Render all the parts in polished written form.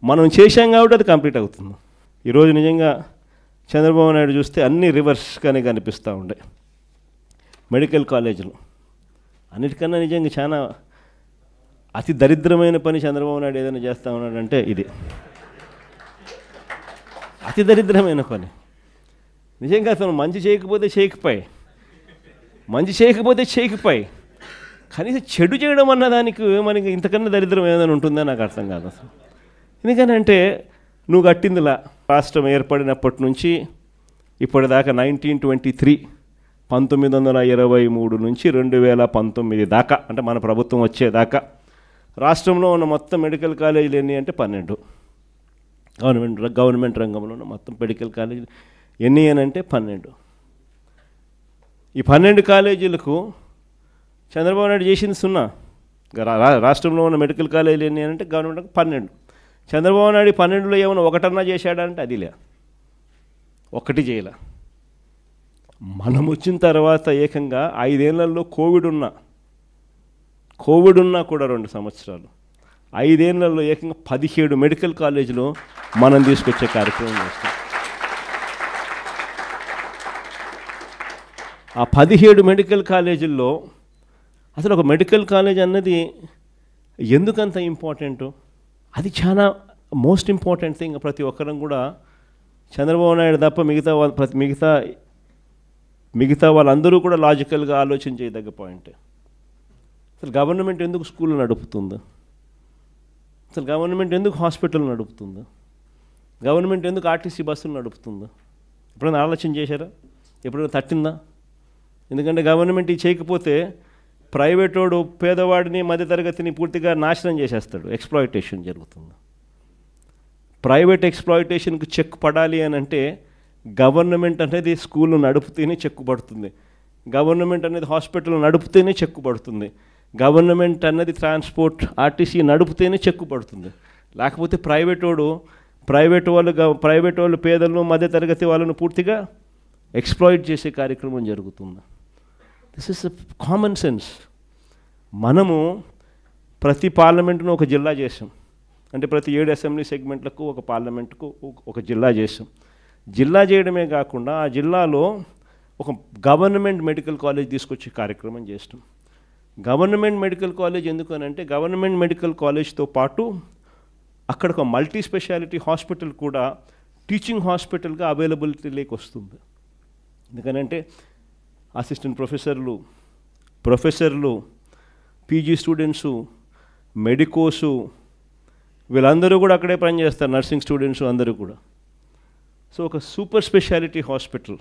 మనం చేశాం కాబట్టి అది కంప్లీట్ అవుతుంది. ఈరోజు నిజంగా చంద్రబాబు నాయుడు చూస్తే అన్నీ రివర్స్గానే కనిపిస్తూ ఉండే. మెడికల్ కాలేజీలు అన్నిటికన్నా నిజంగా చాలా అతి దరిద్రమైన పని చంద్రబాబు నాయుడు ఏదైనా చేస్తూ ఉన్నాడంటే ఇది అతి దరిద్రమైన పని. నిజంగా అతను మంచి చేయకపోతే చేయకపోయి కనీసం చెడు చేయడం అన్న దానికి మనకి ఇంతకన్నా దరిద్రం ఏదైనా ఉంటుందో నాకు అర్థం కాదు అసలు. ఎందుకనంటే నువ్వు కట్టిందిలా రాష్ట్రం ఏర్పడినప్పటి నుంచి ఇప్పటిదాకా 1923 1923 నుంచి 2019 దాకా అంటే మన ప్రభుత్వం వచ్చేదాకా రాష్ట్రంలో ఉన్న మొత్తం మెడికల్ కాలేజీలు ఎన్ని అంటే 12. గవర్నమెంట్ రంగంలో ఉన్న మొత్తం మెడికల్ కాలేజీలు ఎన్ని అని అంటే 12. ఈ 12 కాలేజీలకు చంద్రబాబు నాయుడు చేసింది 0. రాష్ట్రంలో ఉన్న మెడికల్ కాలేజీలు ఎన్ని అని అంటే గవర్నమెంట్ 12. చంద్రబాబు నాయుడు 12లో ఏమైనా ఒకటన్నా చేశాడంటే అది లే, ఒక్కటి చేయలే. మనం వచ్చిన తర్వాత ఏకంగా 5 ఏళ్లలో కోవిడ్ ఉన్నా కూడా 2 సంవత్సరాలు 5 ఏళ్లలో ఏకంగా 17 మెడికల్ కాలేజీలు మనం తీసుకొచ్చే కార్యక్రమం చేస్తాం. ఆ 17 మెడికల్ కాలేజీల్లో అసలు ఒక మెడికల్ కాలేజ్ అన్నది ఎందుకంత ఇంపార్టెంటు, అది చాలా మోస్ట్ ఇంపార్టెంట్ థింగ్. ప్రతి ఒక్కరం కూడా చంద్రబాబు నాయుడు తప్ప మిగతా వాళ్ళందరూ కూడా లాజికల్గా ఆలోచన చేయదగ్గ పాయింట్. అసలు గవర్నమెంట్ ఎందుకు స్కూల్ నడుపుతుంది, అసలు గవర్నమెంట్ ఎందుకు హాస్పిటల్ నడుపుతుంది, గవర్నమెంట్ ఎందుకు ఆర్టీసీ బస్సులు నడుపుతుంది? ఎప్పుడైనా ఆలోచన చేశారా? ఎప్పుడైనా తట్టిందా? ఎందుకంటే గవర్నమెంట్ ఇది చేయకపోతే ప్రైవేట్ వాడు పేదవాడిని మధ్యతరగతిని పూర్తిగా నాశనం చేసేస్తాడు. ఎక్స్ప్లాయిటేషన్ జరుగుతుంది. ప్రైవేట్ ఎక్స్ప్లాయిటేషన్కి చెక్ పడాలి అని అంటే గవర్నమెంట్ అనేది స్కూల్ నడుపుతేనే చెక్కు పడుతుంది, గవర్నమెంట్ అనేది హాస్పిటల్ నడుపుతేనే చెక్కు పడుతుంది, గవర్నమెంట్ అన్నది ట్రాన్స్పోర్ట్ ఆర్టీసీ నడుపుతేనే చెక్కు పడుతుంది. లేకపోతే ప్రైవేట్ వాళ్ళు పేదలను మధ్యతరగతి వాళ్ళను పూర్తిగా ఎక్స్ప్లాయిట్ చేసే కార్యక్రమం జరుగుతుంది. This is common sense. మనము ప్రతి పార్లమెంటును ఒక జిల్లా చేసాం, అంటే ప్రతి 7 అసెంబ్లీ సెగ్మెంట్లకు ఒక పార్లమెంటుకు ఒక జిల్లా చేసాం. జిల్లా చేయడమే కాకుండా ఆ జిల్లాలో ఒక గవర్నమెంట్ మెడికల్ కాలేజ్ తీసుకొచ్చే కార్యక్రమం చేస్తాం. గవర్నమెంట్ మెడికల్ కాలేజ్ ఎందుకు అని అంటే గవర్నమెంట్ మెడికల్ కాలేజ్తో పాటు అక్కడ ఒక మల్టీ స్పెషాలిటీ హాస్పిటల్ కూడా టీచింగ్ హాస్పిటల్గా అవైలబిలిటీలోకి వస్తుంది. ఎందుకనంటే అసిస్టెంట్ ప్రొఫెసర్లు పీజీ స్టూడెంట్సు మెడికోసు వీళ్ళందరూ కూడా అక్కడే పనిచేస్తారు, నర్సింగ్ స్టూడెంట్స్ అందరూ కూడా. సో ఒక సూపర్ స్పెషాలిటీ హాస్పిటల్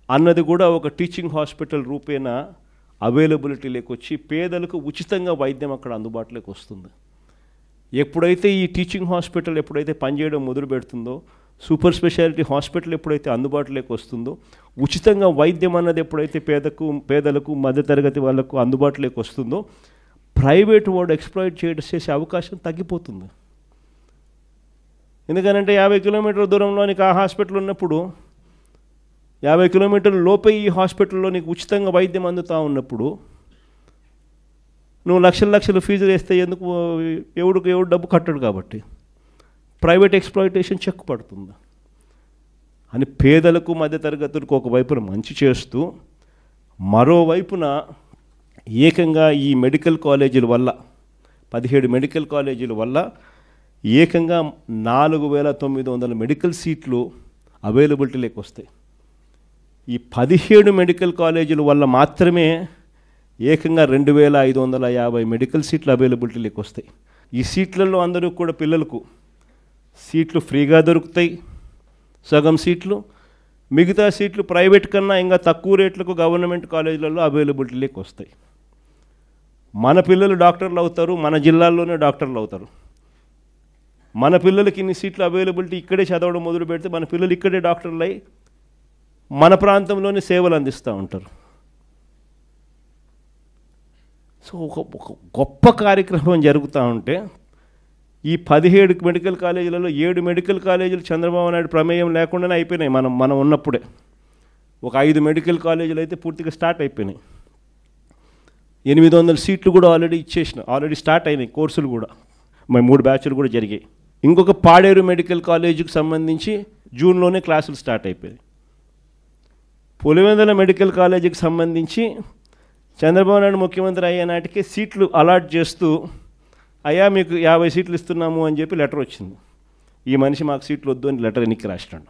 అన్నది కూడా ఒక టీచింగ్ హాస్పిటల్ రూపేణ అవైలబిలిటీలోకి వచ్చి పేదలకు ఉచితంగా వైద్యం అక్కడ అందుబాటులోకి వస్తుంది. ఎప్పుడైతే ఈ టీచింగ్ హాస్పిటల్ ఎప్పుడైతే పనిచేయడం మొదలు పెడుతుందో, సూపర్ స్పెషాలిటీ హాస్పిటల్ ఎప్పుడైతే అందుబాటులోకి వస్తుందో, ఉచితంగా వైద్యం అన్నది ఎప్పుడైతే పేదలకు మధ్యతరగతి వాళ్ళకు అందుబాటులోకి వస్తుందో, ప్రైవేట్ వాడు ఎక్స్ప్లాయిట్ చేసే అవకాశం తగ్గిపోతుంది. ఎందుకనంటే 50 కిలోమీటర్ల దూరంలోనికి ఆ హాస్పిటల్ ఉన్నప్పుడు 50 కిలోమీటర్ల లోపే ఈ హాస్పిటల్లో నీకు ఉచితంగా వైద్యం అందుతూ ఉన్నప్పుడు నువ్వు లక్షల ఫీజులు వేస్తే ఎందుకు ఎవడు డబ్బు కట్టడు. కాబట్టి ప్రైవేట్ ఎక్స్ప్లాయిటేషన్ చెక్కు పడుతుంది అని పేదలకు మధ్యతరగతులకు ఒకవైపున మంచి చేస్తూ మరోవైపున ఏకంగా ఈ మెడికల్ కాలేజీల వల్ల 17 మెడికల్ కాలేజీల వల్ల ఏకంగా 4900 మెడికల్ సీట్లు అవైలబిలిటీలోకి వస్తాయి. ఈ 17 మెడికల్ కాలేజీల వల్ల మాత్రమే ఏకంగా 2550 మెడికల్ సీట్లు అవైలబిలిటీలోకి వస్తాయి. ఈ సీట్లలో అందరూ కూడా పిల్లలకు సీట్లు ఫ్రీగా దొరుకుతాయి, సగం సీట్లు. మిగతా సీట్లు ప్రైవేట్ కన్నా ఇంకా తక్కువ రేట్లకు గవర్నమెంట్ కాలేజీలలో అవైలబిలిటీలోకి వస్తాయి. మన పిల్లలు డాక్టర్లు అవుతారు, మన జిల్లాల్లోనే డాక్టర్లు అవుతారు. మన పిల్లలకి ఇన్ని సీట్లు అవైలబిలిటీ ఇక్కడే చదవడం మొదలు పెడితే మన పిల్లలు ఇక్కడే డాక్టర్లు అయి మన ప్రాంతంలోనే సేవలు అందిస్తూ ఉంటారు. సో ఒక గొప్ప కార్యక్రమం జరుగుతూ ఉంటే ఈ 17 మెడికల్ కాలేజీలలో 7 మెడికల్ కాలేజీలు చంద్రబాబు నాయుడు ప్రమేయం లేకుండానే అయిపోయినాయి. మనం ఉన్నప్పుడే ఒక 5 మెడికల్ కాలేజీలు అయితే పూర్తిగా స్టార్ట్ అయిపోయినాయి. 800 సీట్లు కూడా ఆల్రెడీ స్టార్ట్ అయినాయి. కోర్సులు కూడా 3 బ్యాచ్లు కూడా జరిగాయి. ఇంకొక పాడేరు మెడికల్ కాలేజీకి సంబంధించి జూన్లోనే క్లాసులు స్టార్ట్ అయిపోయాయి. పులివెందుల మెడికల్ కాలేజీకి సంబంధించి చంద్రబాబు నాయుడు ముఖ్యమంత్రి అయ్యే నాటికి సీట్లు అలాట్ చేస్తూ అయ్యా మీకు 50 సీట్లు ఇస్తున్నాము అని చెప్పి లెటర్ వచ్చింది. ఈ మనిషి మాకు సీట్లు వద్దు అని లెటర్ ఎన్నిక రాసినాడు.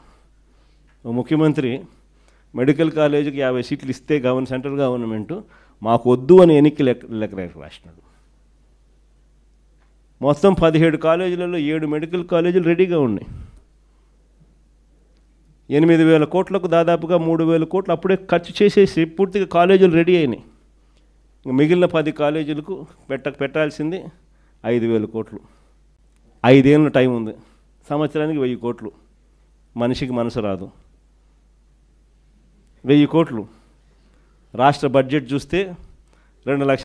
ముఖ్యమంత్రి మెడికల్ కాలేజీకి 50 సీట్లు ఇస్తే సెంట్రల్ గవర్నమెంట్ మాకు వద్దు అని ఎన్నిక లెక్క రాసినాడు. మొత్తం 17 కాలేజీలలో 7 మెడికల్ కాలేజీలు రెడీగా ఉన్నాయి. 8,000 కోట్లకు దాదాపుగా 3,000 కోట్లు అప్పుడే ఖర్చు చేసేసి పూర్తిగా కాలేజీలు రెడీ అయినాయి. మిగిలిన 10 కాలేజీలకు పెట్టాల్సింది 5,000 కోట్లు. 5 ఏళ్ళ టైం ఉంది. సంవత్సరానికి 1,000 కోట్లు. మనిషికి మనసు రాదు. 1,000 కోట్లు రాష్ట్ర బడ్జెట్ చూస్తే 2 లక్షల